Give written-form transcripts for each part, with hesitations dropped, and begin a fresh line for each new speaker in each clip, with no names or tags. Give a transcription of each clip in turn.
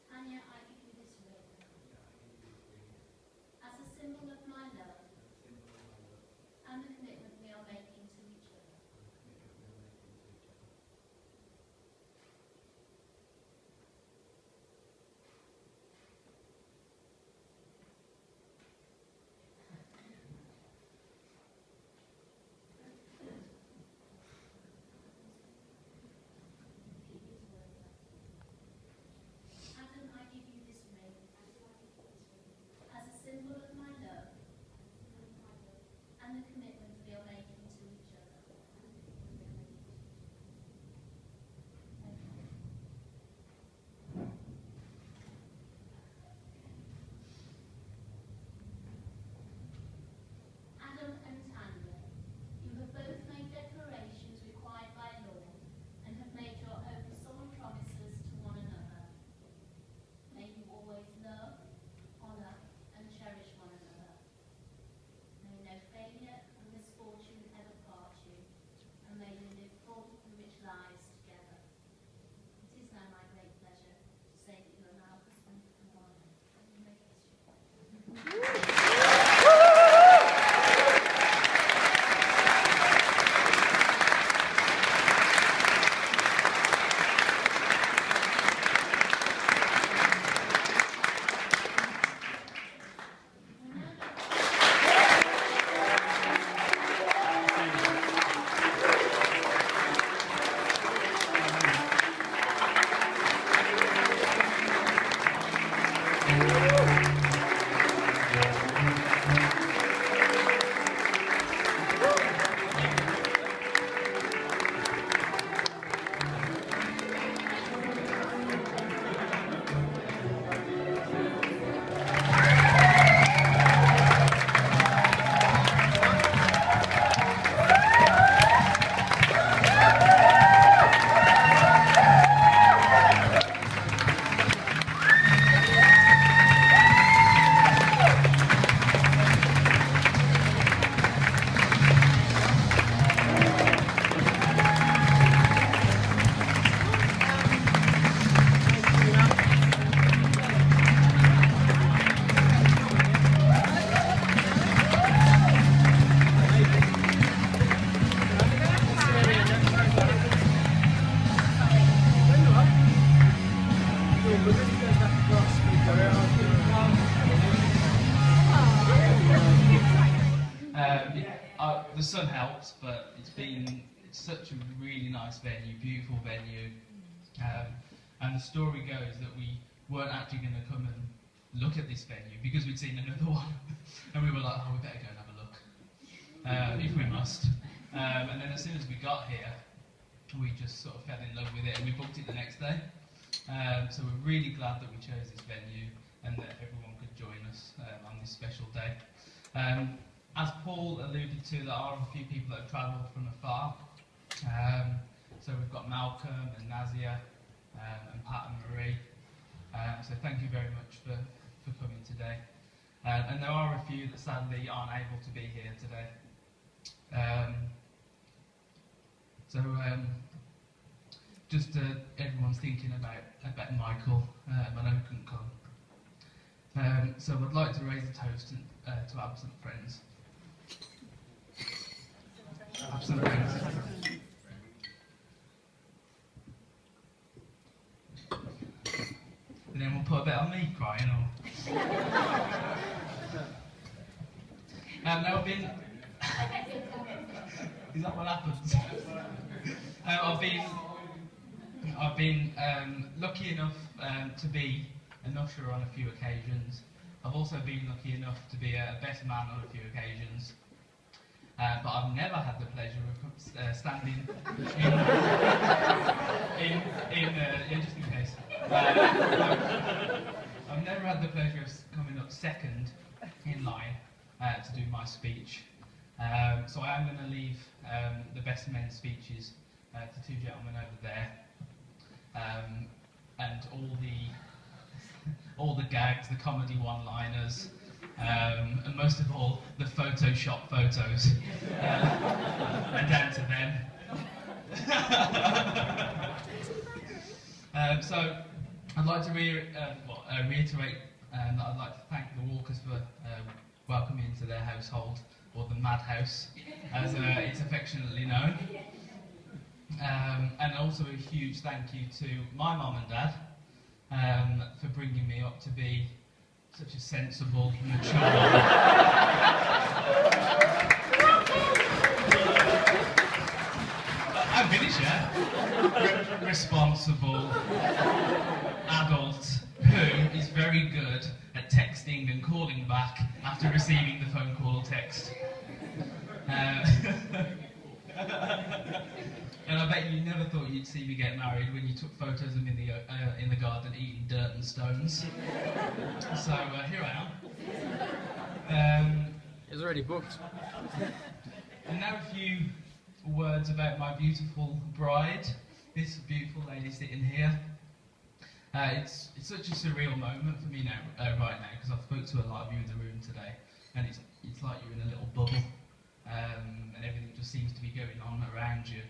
Tanya, I give you this ring as a symbol of my love and the commitment we are making to each other. Adam, I give you this ring as a symbol of my love and the commitment we are making to each other. Adam and Tanya, you have both made declarations required by law and have made your own solemn promises to one another. May you always love, honour and cherish one another. May no failure and misfortune ever part you, and may you live full and rich lives together. It is now my great pleasure to say that you are now husband and wife. You may kiss your wife.
The sun helps, but it's such a really nice venue, beautiful venue, and the story goes that we weren't actually going to come and look at this venue because we'd seen another one, and we were like, oh, we better go and have a look, if we must. And then as soon as we got here, we just sort of fell in love with it, and we booked it the next day. So we're really glad that we chose this venue and that everyone could join us on this special day. As Paul alluded to, there are a few people that have travelled from afar. So we've got Malcolm and Nazia and Pat and Marie. So thank you very much for coming today. And there are a few that sadly aren't able to be here today. Just everyone's thinking about Michael. I know he couldn't come. So I'd like to raise a toast to absent friends. Have some drinks. And then we'll put a bit on me crying, or... now I've been... Is that what happens? I've been lucky enough to be an usher on a few occasions. I've also been lucky enough to be a best man on a few occasions. But I've never had the pleasure of standing just in case. I've never had the pleasure of coming up second in line to do my speech. So I am going to leave the best men's speeches to two gentlemen over there, and all the gags, the comedy one-liners. And most of all, the Photoshop photos are down to them. So I'd like to reiterate that I'd like to thank the Walkers for welcoming me into their household, or the Madhouse, as it's affectionately known. And also a huge thank you to my mum and dad for bringing me up to be such a sensible, mature... I'm finished, yeah? Responsible adult who is very good at texting and calling back after receiving the phone call or text. And I bet you never thought you'd see me get married when you took photos of me in the garden eating dirt and stones. So here I am.
It was already booked.
And now a few words about my beautiful bride, this beautiful lady sitting here. It's such a surreal moment for me now, right now, because I've spoke to a lot of you in the room today, and it's like you're in a little bubble, and everything just seems to be going on around you.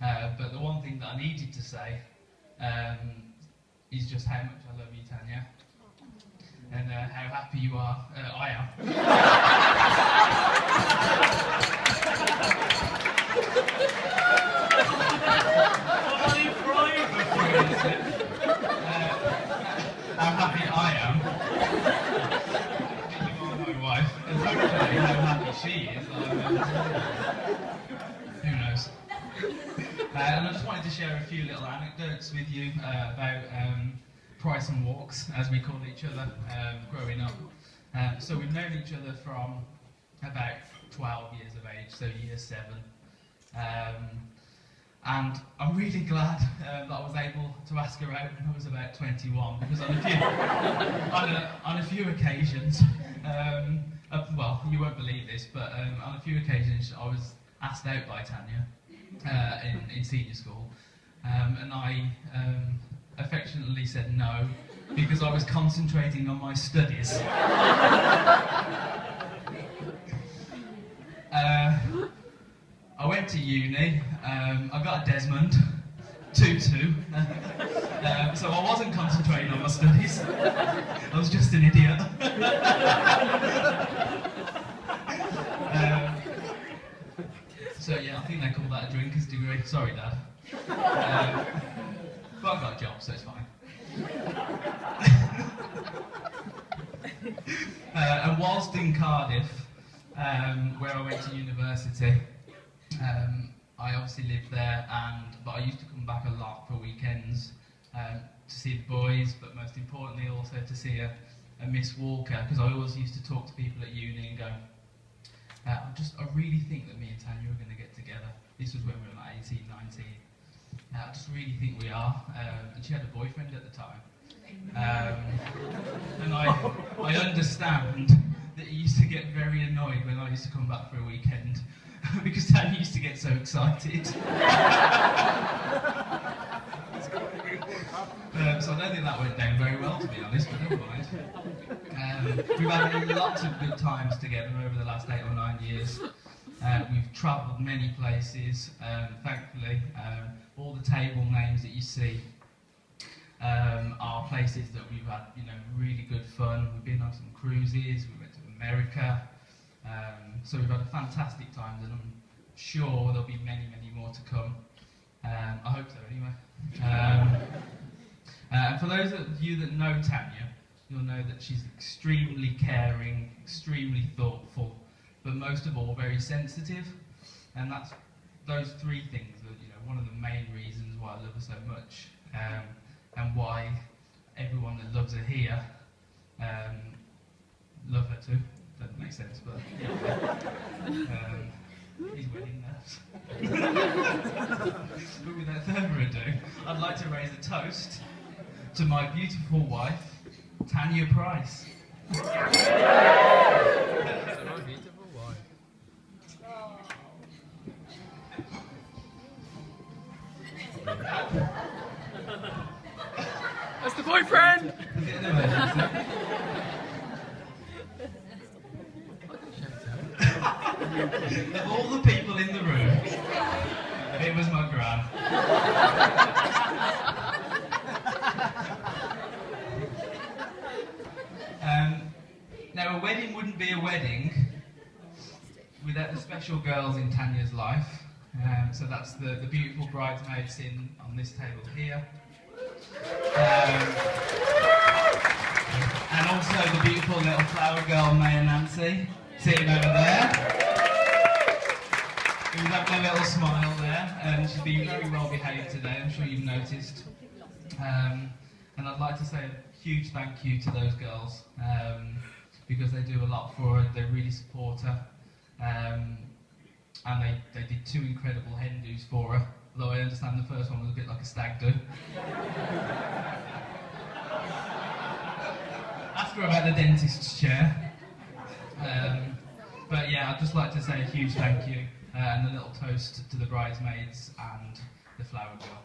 But the one thing that I needed to say is just how much I love you, Tanya, and how happy you are. I am.
What are you crying?
How happy I am. You are my wife, and hopefully how happy she is. Who knows? And I just wanted to share a few little anecdotes with you about price and walks, as we call each other, growing up. So we've known each other from about 12 years of age, so year 7. And I'm really glad that I was able to ask her out when I was about 21, because on a few occasions, well, you won't believe this, but on a few occasions I was asked out by Tanya in senior school, and I affectionately said no, because I was concentrating on my studies. I went to uni, I got a Desmond, 2-2, so I wasn't concentrating on my studies, I was just an idiot. So yeah, I think they call that a drinker's degree, sorry Dad. But I got a job, so it's fine. And whilst in Cardiff, where I went to university, I obviously lived there, but I used to come back a lot for weekends to see the boys, but most importantly also to see a Miss Walker, because I always used to talk to people at uni and go, I really think that me and Tanya are going to get together. This was when we were like 18, 19. I just really think we are. And she had a boyfriend at the time. And I understand that he used to get very annoyed when I used to come back for a weekend because Tanya used to get so excited. So I don't think that went down very well, to be honest, but never mind. We've had lots of good times together over the last 8 or 9 years. We've travelled many places, thankfully. All the table names that you see are places that we've had, really good fun. We've been on some cruises, we went to America. So we've had a fantastic time, and I'm sure there'll be many, many more to come. I hope so, anyway. And for those of you that know Tanya, you'll know that she's extremely caring, extremely thoughtful, but most of all, very sensitive. And that's those three things are, one of the main reasons why I love her so much, and why everyone that loves her here love her too. Doesn't make sense, but he's wedding nerves. But without further ado, I'd like to raise a toast to my beautiful wife, Tanya Price.
That's the boyfriend!
Is it an emergency? Of all the people in the room, it was my gran. Now, a wedding wouldn't be a wedding without the special girls in Tanya's life. So that's the beautiful bridesmaids sitting on this table here. And also the beautiful little flower girl, May and Nancy, sitting over there. Who's having a little smile there, and she's been very well behaved today, I'm sure you've noticed. And I'd like to say a huge thank you to those girls, because they do a lot for her, they really support her. And they did 2 incredible hen do's for her, although I understand the first one was a bit like a stag do. Ask her about the dentist's chair. But yeah, I'd just like to say a huge thank you and a little toast to the bridesmaids and the flower girl.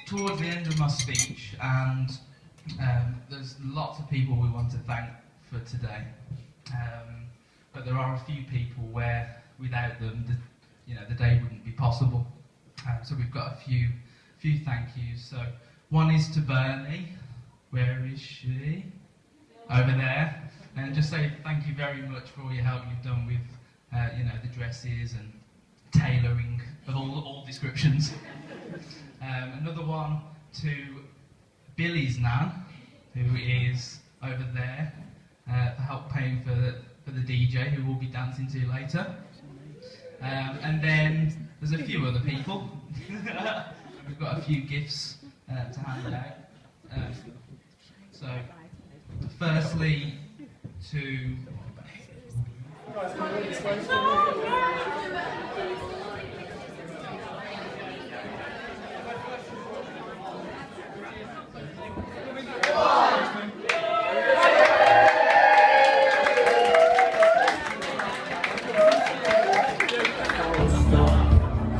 Towards the end of my speech, and there's lots of people we want to thank for today, but there are a few people where without them the day wouldn't be possible. So we've got a few thank yous. So one is to Bernie. Where is she? Over there. And just say thank you very much for all your help you've done with the dresses and tailoring of all descriptions. Another one to Billy's nan, who is over there, for help paying for the DJ, who we'll be dancing to later. And then there's a few other people. We've got a few gifts to hand out. So, firstly, to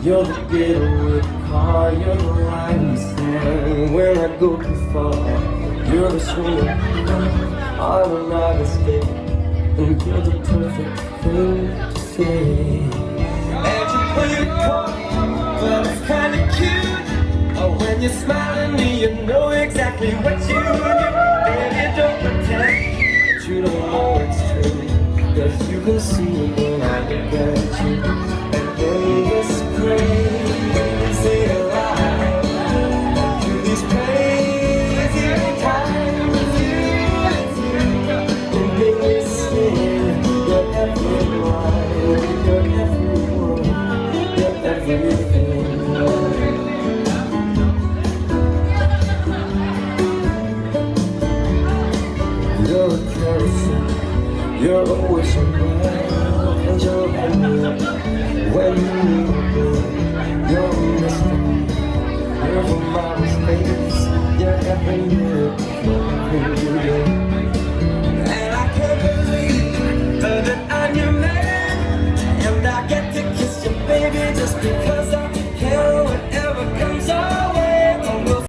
you're the getaway car, you're the line stand when I go too far. You're the swing I will not escape, and you're the perfect thing to say. And you play the part, but it's kinda cute. Oh, when you're smiling at me, you know exactly what you do. Baby, don't pretend that you don't know it's true, 'cause you can see it when I look at you. And then this crazy life, through these crazy times, you make me sing. You're everyone, you're everyone, you're everything. You're a person, you're always around, and you're happy when you need me. You're a mystery, you're from outer space, you're every minute.